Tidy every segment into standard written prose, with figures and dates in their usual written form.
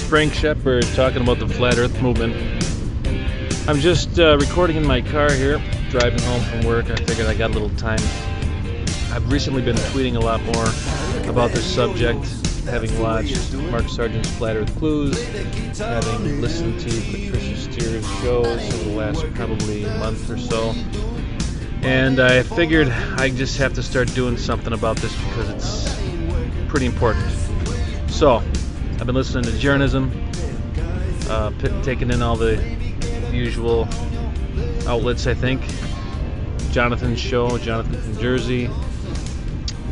Frank Shepard talking about the Flat Earth movement. I'm just recording in my car here, driving home from work. I figured I got a little time. I've recently been tweeting a lot more about this subject, having watched Mark Sargent's Flat Earth Clues, having listened to Patricia Steer's shows over the last probably month or so. And I figured I just have to start doing something about this because it's pretty important. So, I've been listening to journalism, taking in all the usual outlets, I think. Jonathan's show, Jonathan from Jersey,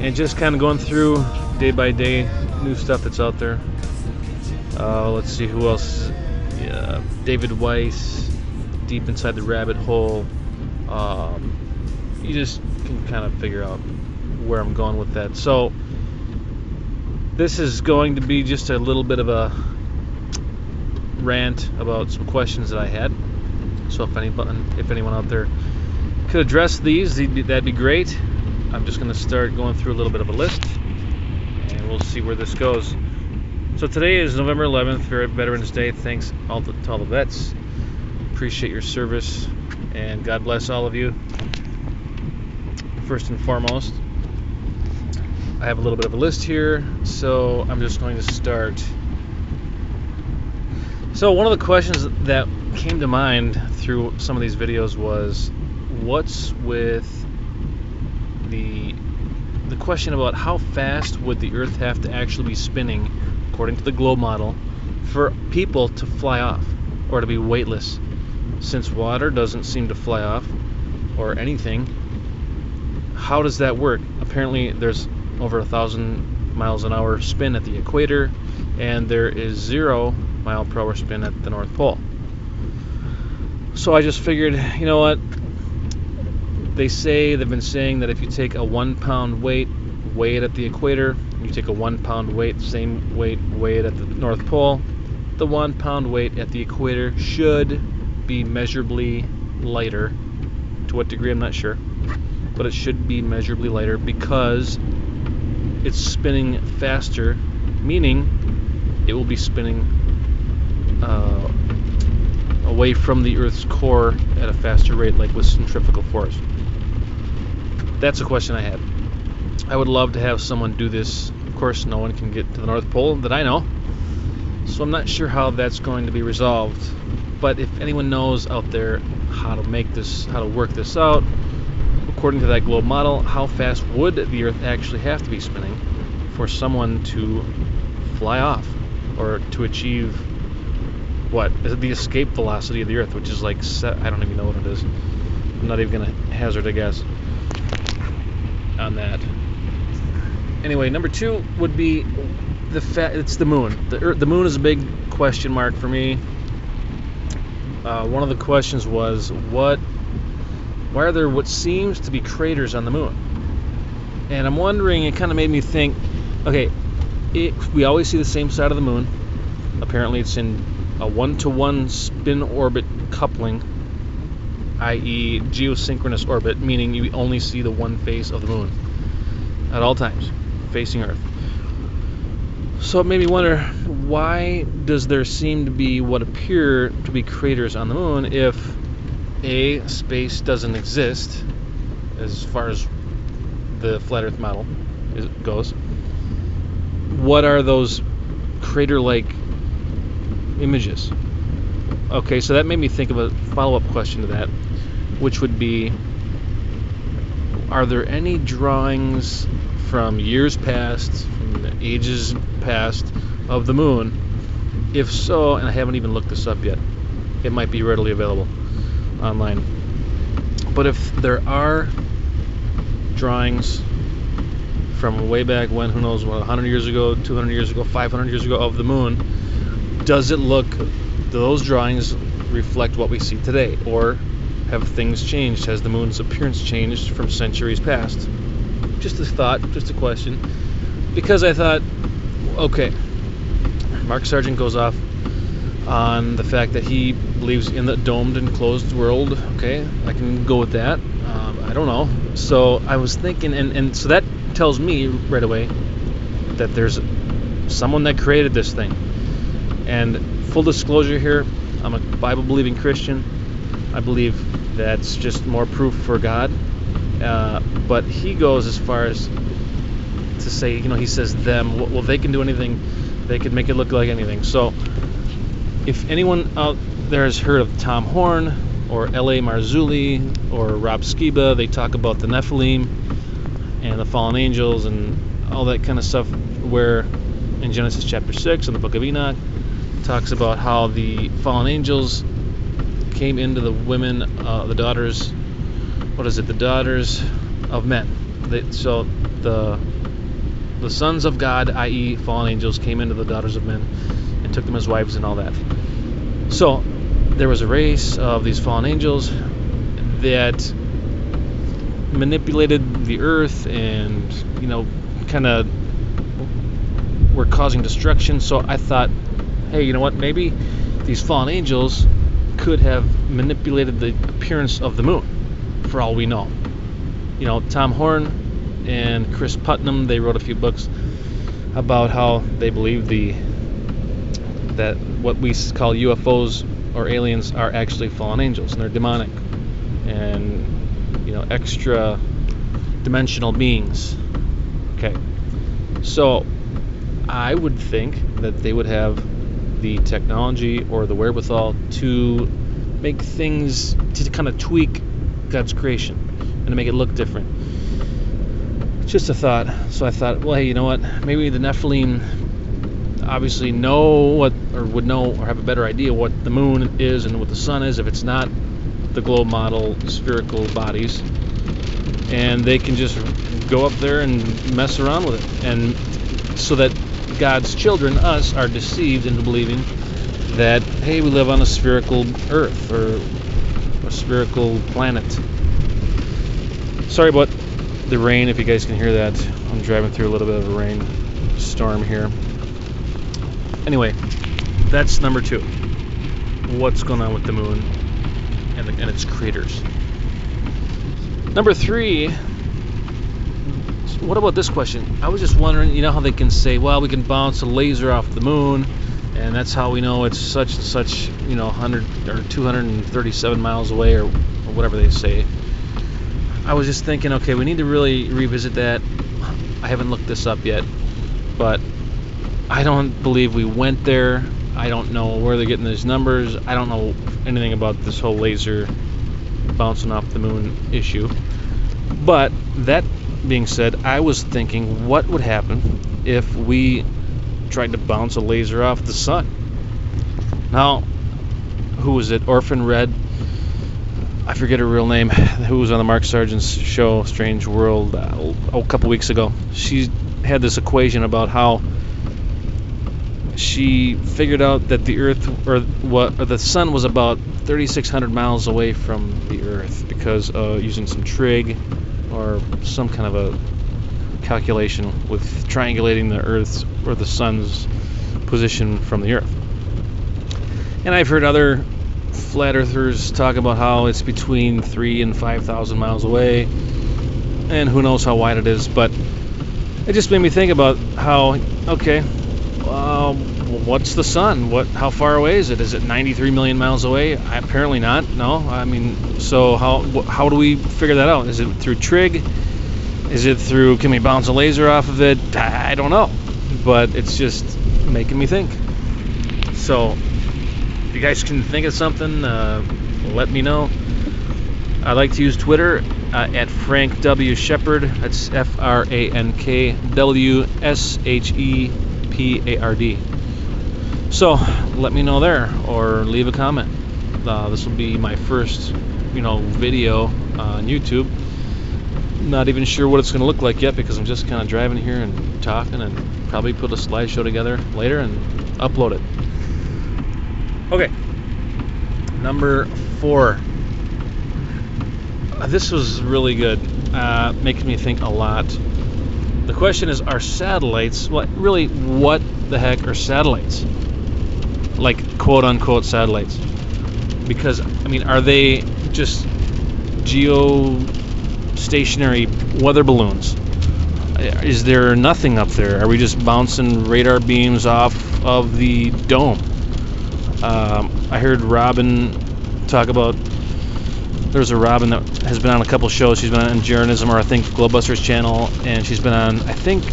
and just kind of going through day by day new stuff that's out there. Let's see who else. David Weiss, Deep Inside the Rabbit Hole. You just can kind of figure out where I'm going with that. So this is going to be just a little bit of a rant about some questions that I had. So if anyone out there could address these, that'd be great. I'm just going to start going through a little bit of a list, and we'll see where this goes. So today is November 11th, Veterans Day. Thanks to all the vets. Appreciate your service, and God bless all of you. First and foremost, I have a little bit of a list here, so I'm just going to start. So one of the questions that came to mind through some of these videos was, what's with the question about how fast would the Earth have to actually be spinning, according to the globe model, for people to fly off or to be weightless? Since water doesn't seem to fly off or anything, how does that work? Apparently there's over 1,000 miles an hour spin at the equator, and there is 0 mile per hour spin at the North Pole. So I just figured, you know what? They've been saying that if you take a 1 pound weight, weigh it at the equator, you take a 1 pound weight, same weight, weigh it at the North Pole, the 1 pound weight at the equator should be measurably lighter. To what degree, I'm not sure, but it should be measurably lighter because it's spinning faster, meaning it will be spinning away from the Earth's core at a faster rate, like with centrifugal force. That's a question I had. I would love to have someone do this. Of course, no one can get to the North Pole that I know, so I'm not sure how that's going to be resolved. But if anyone knows out there how to work this out, according to that globe model, how fast would the Earth actually have to be spinning for someone to fly off, or to achieve, what is it, the escape velocity of the Earth, which is like I don't even know what it is. I'm not even gonna hazard a guess on that. Anyway, number 2 would be it's the moon. The moon is a big question mark for me. One of the questions was, why are there what seems to be craters on the moon? And I'm wondering, it kind of made me think, okay, we always see the same side of the moon. Apparently it's in a 1-to-1 spin orbit coupling, i.e. geosynchronous orbit, meaning you only see the one face of the moon at all times, facing Earth. So it made me wonder, why does there seem to be what appear to be craters on the moon if A, space doesn't exist as far as the Flat Earth model goes? What are those crater-like images? Okay, so that made me think of a follow-up question to that, which would be, are there any drawings from years past, from the ages past of the moon? If so, and I haven't even looked this up yet, it might be readily available online, but if there are drawings from way back when, who knows, 100 years ago, 200 years ago, 500 years ago of the moon, do those drawings reflect what we see today, or have things changed? Has the moon's appearance changed from centuries past? Just a thought, just a question, because I thought, okay, Mark Sargent goes off on the fact that he believes in the domed and closed world. Okay, I can go with that. I don't know. So I was thinking, and so that tells me right away that there's someone that created this thing. And full disclosure here, I'm a Bible-believing Christian. I believe that's just more proof for God. But he goes as far as to say, he says them. Well, they can do anything. They can make it look like anything. So if anyone out there has heard of Tom Horn or L.A. Marzulli or Rob Skiba, they talk about the Nephilim and the fallen angels and all that kind of stuff, where in Genesis chapter 6 in the book of Enoch talks about how the fallen angels came into the women, the daughters of men. So the sons of God, i.e. fallen angels, came into the daughters of men and took them as wives and all that. So there was a race of these fallen angels that manipulated the earth and kind of were causing destruction. So I thought, hey, you know what, maybe these fallen angels could have manipulated the appearance of the moon, for all we know. Tom Horn and Chris Putnam, they wrote a few books about how they believe that what we call UFOs or aliens are actually fallen angels, and they're demonic and extra dimensional beings. Okay, so I would think that they would have the technology or the wherewithal to make things, to kind of tweak God's creation and to make it look different. Just a thought. So I thought, well, hey, you know what? Maybe the Nephilim obviously would know or have a better idea what the moon is and what the sun is if it's not the globe model spherical bodies, and they can just go up there and mess around with it, and so that God's children, us, are deceived into believing that, hey, we live on a spherical earth or a spherical planet. Sorry about the rain, if you guys can hear that. I'm driving through a little bit of a rain storm here. Anyway, that's number 2. What's going on with the moon and its craters? Number 3, what about this question? I was just wondering, how they can say, well, we can bounce a laser off the moon, and that's how we know it's such and such, 100 or 237 miles away, or whatever they say. I was just thinking, okay, we need to really revisit that. I haven't looked this up yet, but I don't believe we went there. I don't know where they're getting these numbers. I don't know anything about this whole laser bouncing off the moon issue. But that being said, I was thinking, what would happen if we tried to bounce a laser off the sun? Now, who was it? Orphan Red, I forget her real name, who was on the Mark Sargent's show, Strange World, a couple weeks ago. She had this equation about how she figured out that the Earth, or the sun, was about 3,600 miles away from the Earth, because using some trig or some kind of a calculation with triangulating the Earth's or the sun's position from the Earth. And I've heard other flat earthers talk about how it's between 3,000 and 5,000 miles away, and who knows how wide it is. But it just made me think about how, okay, what's the sun? How far away is it? Is it 93 million miles away? Apparently not. No. I mean, so how do we figure that out? Is it through trig? Is it through, can we bounce a laser off of it? I don't know. But it's just making me think. So if you guys can think of something, let me know. I like to use Twitter at Frank W. Shepard. That's FrankwShepard. So let me know there, or leave a comment. This will be my first, video on YouTube. Not even sure what it's going to look like yet, because I'm just kind of driving here and talking, and probably put a slideshow together later and upload it. Okay, number 4. This was really good, making me think a lot. The question is, are satellites, what the heck are satellites? Like, quote-unquote satellites. Because, are they just geostationary weather balloons? Is there nothing up there? Are we just bouncing radar beams off of the dome? I heard Robin talk about. There's a Robin that has been on a couple shows. She's been on Journalism, or I think Glowbusters channel, and she's been on, I think,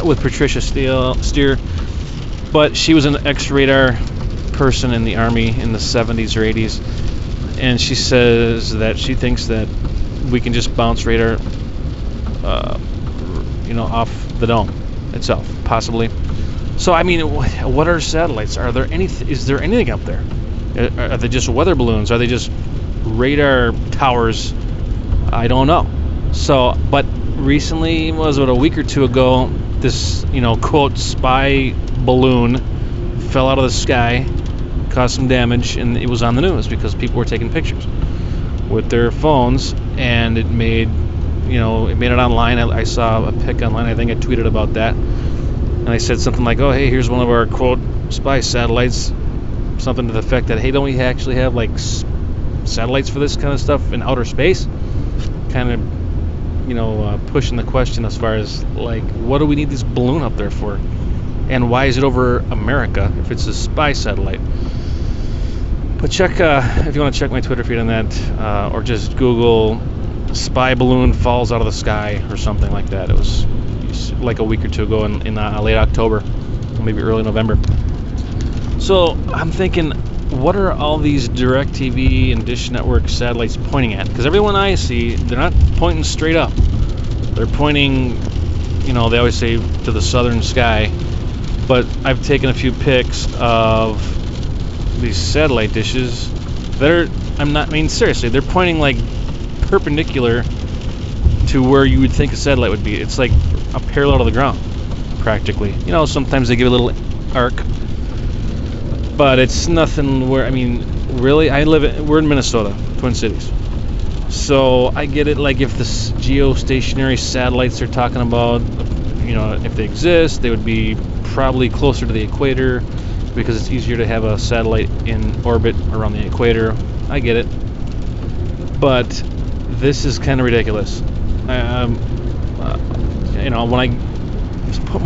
with Patricia Steer, but she was an ex-radar person in the Army in the 70s or 80s, and she says that she thinks that we can just bounce radar, off the dome itself, possibly. So, I mean, what are satellites? Is there anything up there? Are they just weather balloons? Are they just radar towers? I don't know. So, but recently, was it a week or two ago, this, quote, spy balloon fell out of the sky, caused some damage, and it was on the news because people were taking pictures with their phones, and it made it online. I saw a pic online. I think I tweeted about that, and I said something like, oh, hey, here's one of our, quote, spy satellites, something to the effect that, hey, don't we actually have like satellites for this kind of stuff in outer space? Kind of pushing the question as far as like, what do we need this balloon up there for, and why is it over America if it's a spy satellite? But check if you want to check my Twitter feed on that, or just Google spy balloon falls out of the sky or something like that. It was like a week or two ago in late October, maybe early November. So I'm thinking, what are all these DirecTV and Dish Network satellites pointing at? Because everyone I see, they're not pointing straight up. They're pointing, they always say to the southern sky. But I've taken a few pics of these satellite dishes. Seriously, they're pointing like perpendicular to where you would think a satellite would be. It's like a parallel to the ground, practically. Sometimes they give a little arc, but it's nothing where, really, we're in Minnesota, Twin Cities. So I get it, like if the geostationary satellites they're talking about, if they exist, they would be probably closer to the equator because it's easier to have a satellite in orbit around the equator. I get it. But this is kind of ridiculous. When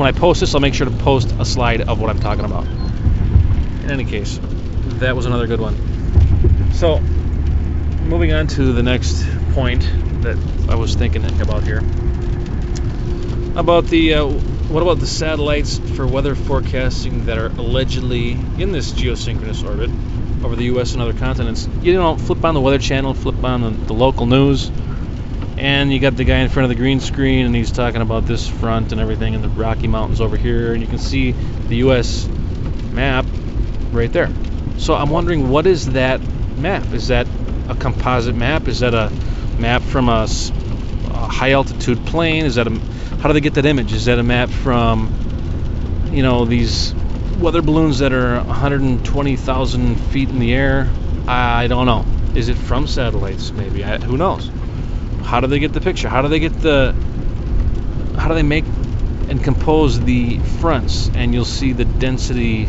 I post this, I'll make sure to post a slide of what I'm talking about. In any case, that was another good one. So, moving on to the next point that I was thinking about here. About what about the satellites for weather forecasting that are allegedly in this geosynchronous orbit over the U.S. and other continents? Flip on the Weather Channel, flip on the local news, and you got the guy in front of the green screen, and he's talking about this front and everything, and the Rocky Mountains over here, and you can see the U.S. map right there. So I'm wondering, what is that map? Is that a composite map? Is that a map from a high altitude plane? How do they get that image? Is that a map from these weather balloons that are 120,000 feet in the air? I don't know. Is it from satellites? Maybe. Who knows? How do they get the picture? How do they make and compose the fronts? And you'll see the density,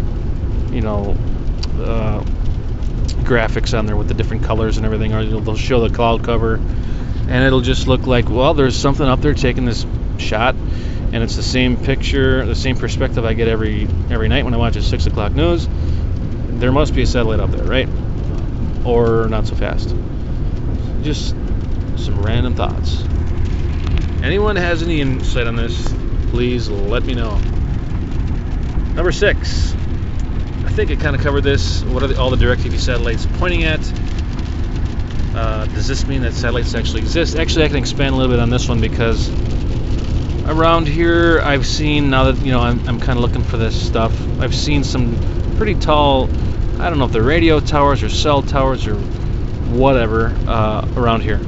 graphics on there with the different colors and everything, or they'll show the cloud cover, and it'll just look like, well, there's something up there taking this shot, and it's the same picture, the same perspective I get every night when I watch the 6 o'clock news. There must be a satellite up there, right? Or not so fast. Just some random thoughts. Anyone has any insight on this, please let me know. Number 6. I think I kind of covered this. What are all the DirecTV satellites pointing at? Does this mean that satellites actually exist? Actually, I can expand a little bit on this one, because around here I've seen, now that I'm kind of looking for this stuff, I've seen some pretty tall, I don't know if they're radio towers or cell towers or whatever, around here.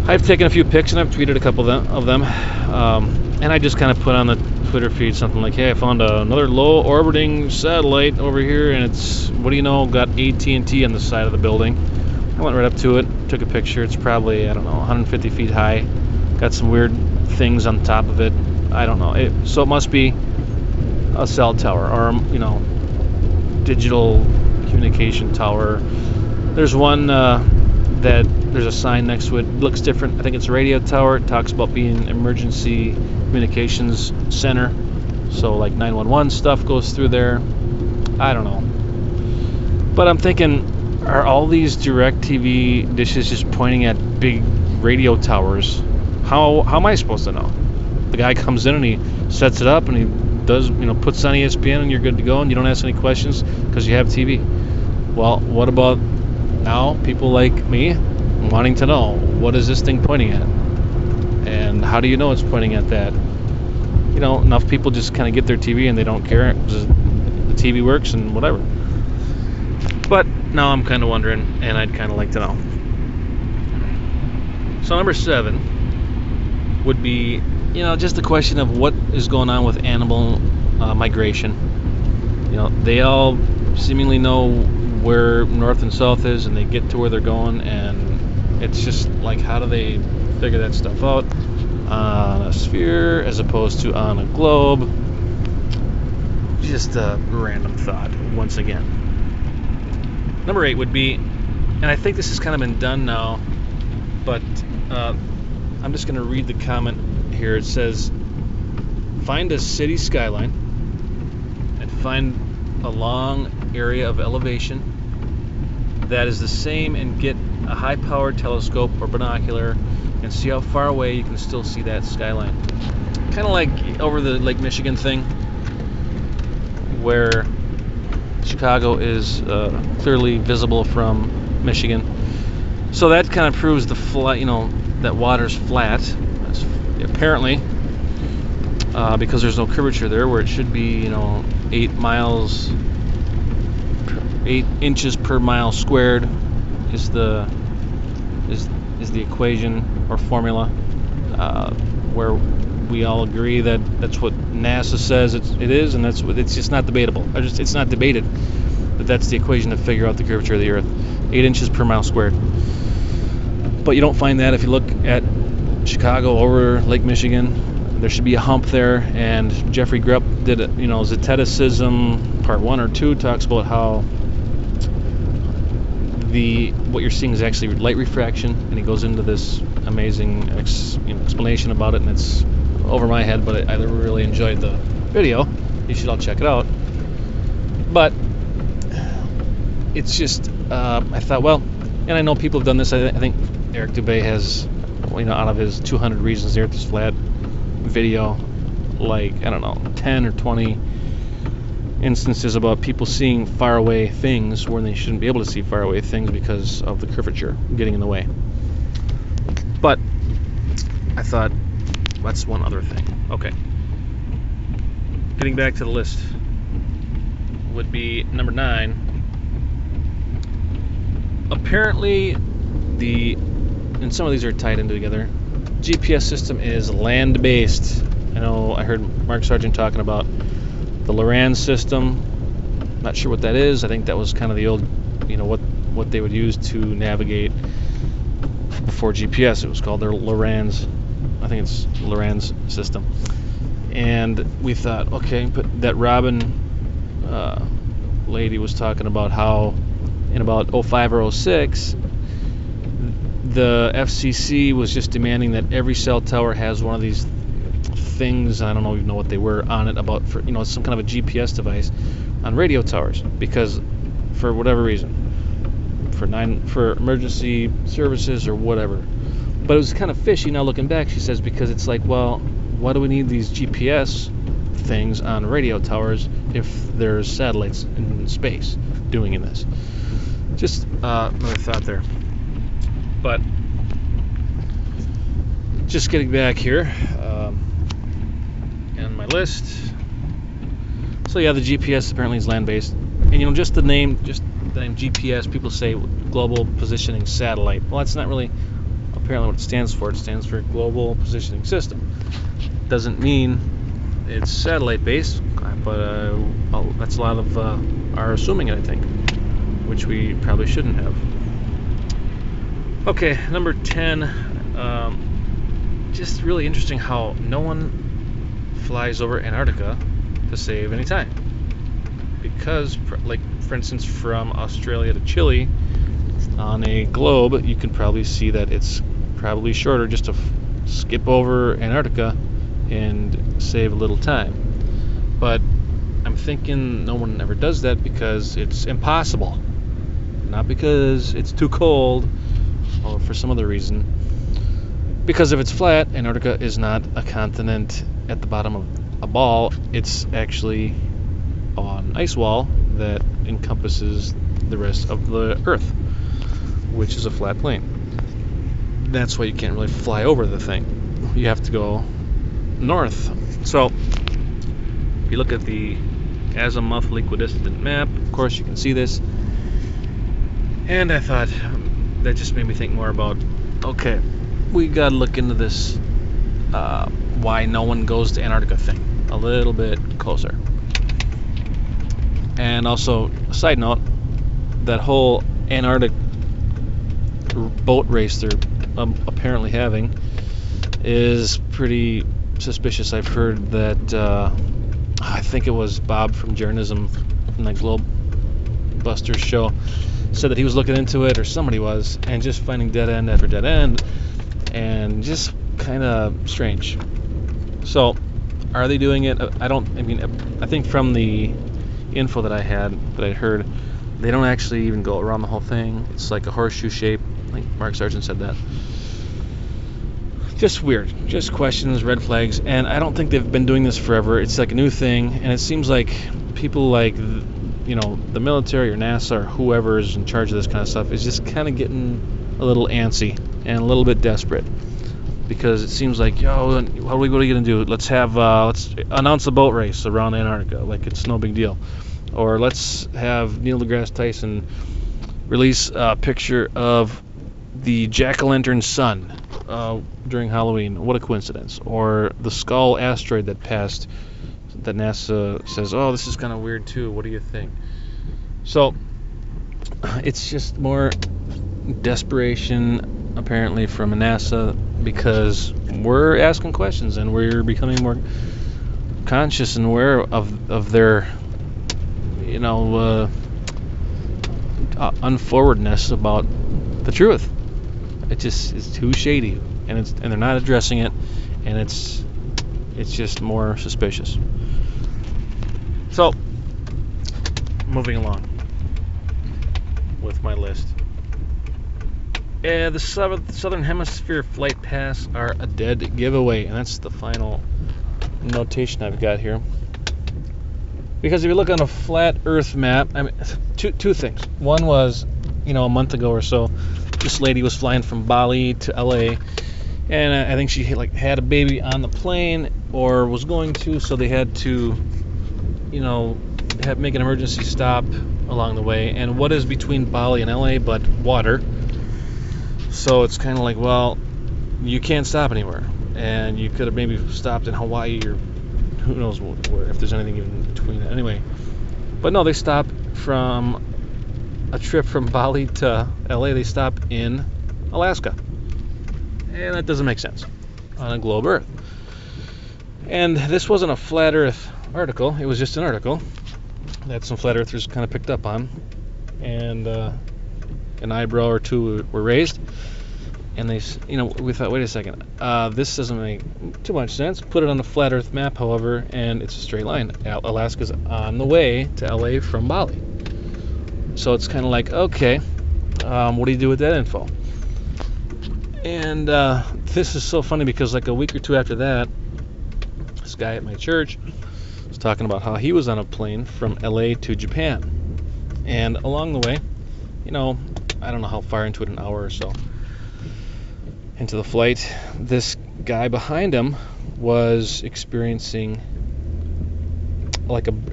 I've taken a few pics and I've tweeted a couple of them, and I just kind of put on the Twitter feed something like, hey, I found another low orbiting satellite over here, and it's, what do you know, got AT&T on the side of the building. I went right up to it, took a picture. It's probably, 150 feet high, got some weird things on top of it. I don't know, so it must be a cell tower, or digital communication tower. There's one that there's a sign next to it, looks different. I think it's a radio tower. It talks about being an emergency communications center, so like 911 stuff goes through there. I don't know. But I'm thinking, are all these DirecTV dishes just pointing at big radio towers? How am I supposed to know? The guy comes in and he sets it up and he does, puts on ESPN and you're good to go and you don't ask any questions because you have TV. Well, what about now people like me wanting to know, what is this thing pointing at? And how do you know it's pointing at that? Enough people just kind of get their TV and they don't care. The TV works and whatever. But now I'm kind of wondering, and I'd kind of like to know. So number 7 would be, just the question of what is going on with animal migration. They all seemingly know where north and south is, and they get to where they're going, and it's just like, how do they figure that stuff out on a sphere as opposed to on a globe? Just a random thought once again. Number 8 would be, and I think this has kind of been done now, but I'm just going to read the comment here. It says, find a city skyline and find a long area of elevation that is the same and get a high-powered telescope or binocular and see how far away you can still see that skyline. Kind of like over the Lake Michigan thing, where Chicago is clearly visible from Michigan. So that kind of proves the that water's flat. That's apparently because there's no curvature there, where it should be 8 inches per mile squared is the equation or formula, where we all agree that that's what NASA says it is, and it's just not debatable. It's not debated that that's the equation to figure out the curvature of the Earth, 8 inches per mile squared. But you don't find that if you look at Chicago over Lake Michigan. There should be a hump there, and Jeffrey Grupp did Zeticism Part 1 or 2 talks about how what you're seeing is actually light refraction, and he goes into this amazing explanation about it, and it's over my head, but I really enjoyed the video. You should all check it out. But it's just I thought, well, and I know people have done this. I think Eric Dubay has, out of his 200 reasons the Earth is flat video, like, I don't know, 10 or 20 instances about people seeing faraway things when they shouldn't be able to see faraway things because of the curvature getting in the way. But I thought, that's one other thing. Okay. Getting back to the list would be number 9. Apparently, and some of these are tied in together, GPS system is land-based. I know I heard Mark Sargent talking about the Loran system. Not sure what that is. I think that was kind of the old, what they would use to navigate before GPS. It was called their Loran's. I think it's Loran's system. And we thought, okay, but that Robin lady was talking about how in about 05 or 06, the FCC was just demanding that every cell tower has one of these things, I don't even know what they were, on it, about for some kind of a GPS device on radio towers, because for whatever reason, for emergency services or whatever. But it was kind of fishy now looking back. She says, because it's like, well, why do we need these GPS things on radio towers if there's satellites in space doing this? Just another thought there. But just getting back here on my list. So yeah, the GPS apparently is land-based, and just the name GPS. People say Global Positioning Satellite. Well, that's not really apparently what it stands for. It stands for Global Positioning System. Doesn't mean it's satellite-based, but that's a lot of our assuming it, I think, which we probably shouldn't have. Okay, number 10. Just really interesting how no one flies over Antarctica to save any time. Because, like, for instance, from Australia to Chile, on a globe, you can probably see that it's probably shorter just to skip over Antarctica and save a little time. But I'm thinking no one ever does that because it's impossible. not because it's too cold or for some other reason. Because if it's flat, Antarctica is not a continent at the bottom of a ball. It's actually an ice wall that encompasses the rest of the Earth, which is a flat plane. That's why you can't really fly over the thing. You have to go north. So if you look at the azimuthal equidistant map, of course you can see this. And I thought that just made me think more about, okay, we gotta look into this why no one goes to Antarctica thing a little bit closer. And also, a side note, that whole Antarctic boat race they're apparently having is pretty suspicious. I've heard that I think it was Bob from Journalism in the Globe Busters show said that he was looking into it, or somebody was, and just finding dead end after dead end, and just kind of strange. So, are they doing it? I think from the info that I heard, they don't actually even go around the whole thing. It's like a horseshoe shape. I think Mark Sargent said that. Just weird. Just questions, red flags, and I don't think they've been doing this forever. It's like a new thing, and it seems like people like, the military or NASA or whoever is in charge of this kind of stuff is just kind of getting a little antsy and a little bit desperate, because it seems like, what are we going to do? Let's announce a boat race around Antarctica like it's no big deal, or let's have Neil deGrasse Tyson release a picture of the jack-o'-lantern sun during Halloween. What a coincidence. Or the Skull asteroid that passed, that NASA says, oh, this is kind of weird too, what do you think? So it's just more desperation apparently from NASA, because we're asking questions and we're becoming more conscious and aware of their unforwardness about the truth. It just is too shady, and they're not addressing it, and it's just more suspicious. So, moving along with my list. The Southern Hemisphere flight paths are a dead giveaway, and that's the final notation I've got here. Because if you look on a flat Earth map, two things. One was, a month ago or so, this lady was flying from Bali to LA, and I think she had a baby on the plane, or was going to, so they had to, make an emergency stop along the way. And what is between Bali and LA but water? So it's kind of like, well, you can't stop anywhere, and you could have maybe stopped in Hawaii, or who knows where, if there's anything in between. Anyway, but no, they stop from a trip from Bali to LA. They stop in Alaska, and that doesn't make sense on a globe Earth. And this wasn't a flat Earth article; it was just an article that some flat earthers kind of picked up on, and an eyebrow or two were raised, and we thought, wait a second, this doesn't make too much sense. Put it on the flat Earth map, however, and it's a straight line. Alaska's on the way to LA from Bali, so it's kind of like, okay, what do you do with that info? And this is so funny, because like a week or two after that, this guy at my church was talking about how he was on a plane from LA to Japan, and along the way, I don't know how far into it, an hour or so into the flight, this guy behind him was experiencing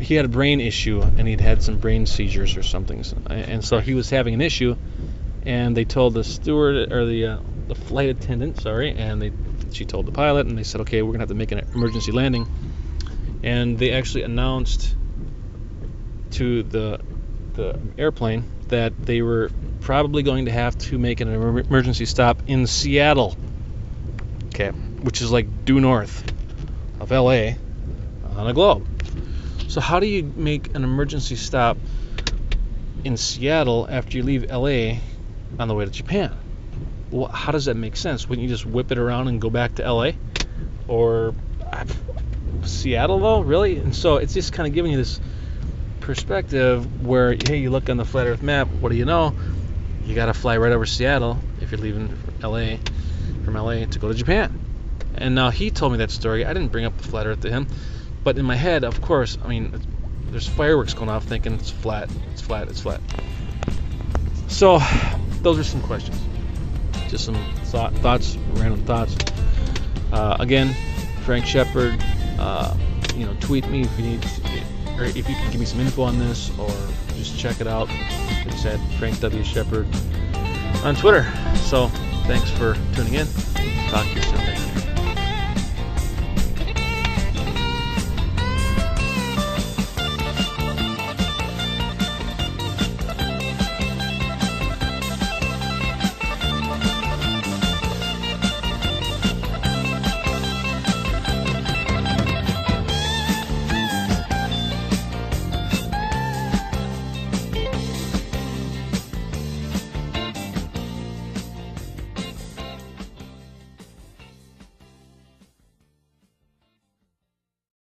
he had a brain issue, and he'd had some brain seizures or something, and so he was having an issue, and they told the steward, or the flight attendant, and she told the pilot, and they said, okay, we're gonna have to make an emergency landing. And they actually announced to the airplane that they were probably going to have to make an emergency stop in Seattle, okay, which is like due north of LA on a globe. So how do you make an emergency stop in Seattle after you leave LA on the way to Japan? Well, how does that make sense? Wouldn't you just whip it around and go back to LA? Or Seattle, though? Really? And so it's just kind of giving you this perspective where, hey, you look on the flat Earth map, what do you know? You got to fly right over Seattle if you're leaving from LA to go to Japan. And now he told me that story. I didn't bring up the flat Earth to him, but in my head, of course, I mean, there's fireworks going off, thinking it's flat, it's flat, it's flat. So those are some questions, just some thoughts, random thoughts. Again, Frank Shepard. Tweet me if you need, or if you can give me some info on this, or just check it out. It's at Frank W. Shepard on Twitter. So thanks for tuning in. Talk to you soon. Thank you.